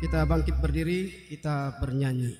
Kita bangkit berdiri, kita bernyanyi.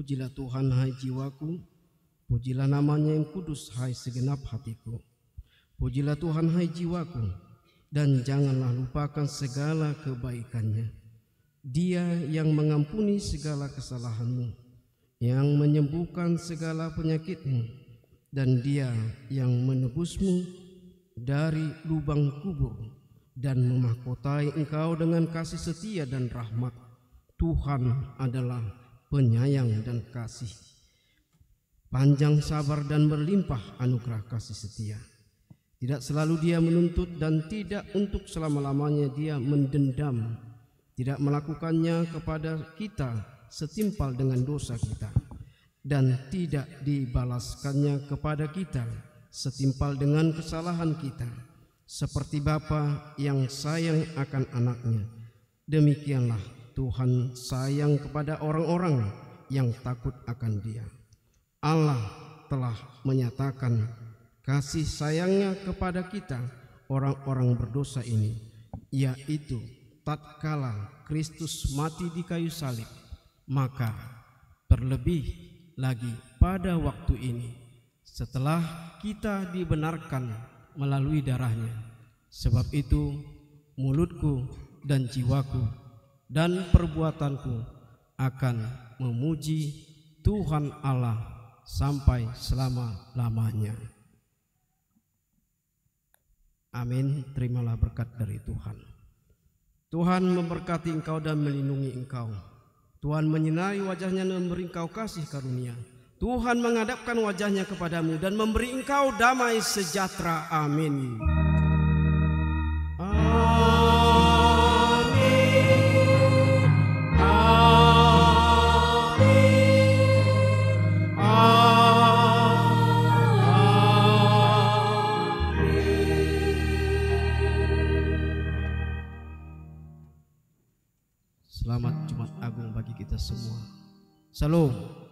Pujilah Tuhan hai jiwaku, pujilah namanya yang kudus hai segenap hatiku. Pujilah Tuhan hai jiwaku, dan janganlah lupakan segala kebaikannya. Dia yang mengampuni segala kesalahanmu, yang menyembuhkan segala penyakitmu, dan Dia yang menebusmu dari lubang kubur dan memahkotai engkau dengan kasih setia dan rahmat. Tuhan adalah penyayang dan kasih, panjang sabar dan berlimpah anugerah kasih setia. Tidak selalu Dia menuntut dan tidak untuk selama-lamanya Dia mendendam. Tidak melakukannya kepada kita setimpal dengan dosa kita, dan tidak dibalaskannya kepada kita setimpal dengan kesalahan kita. Seperti Bapa yang sayang akan anaknya, demikianlah Tuhan sayang kepada orang-orang yang takut akan Dia. Allah telah menyatakan kasih sayangnya kepada kita orang-orang berdosa ini, yaitu tatkala Kristus mati di kayu salib, maka terlebih lagi pada waktu ini setelah kita dibenarkan melalui darahnya. Sebab itu mulutku dan jiwaku dan perbuatanku akan memuji Tuhan Allah sampai selama-lamanya. Amin. Terimalah berkat dari Tuhan. Tuhan memberkati engkau dan melindungi engkau. Tuhan menyinari wajahnya dan memberi engkau kasih karunia. Tuhan menghadapkan wajahnya kepadamu dan memberi engkau damai sejahtera. Amin. Selamat Jumat Agung bagi kita semua. Salam.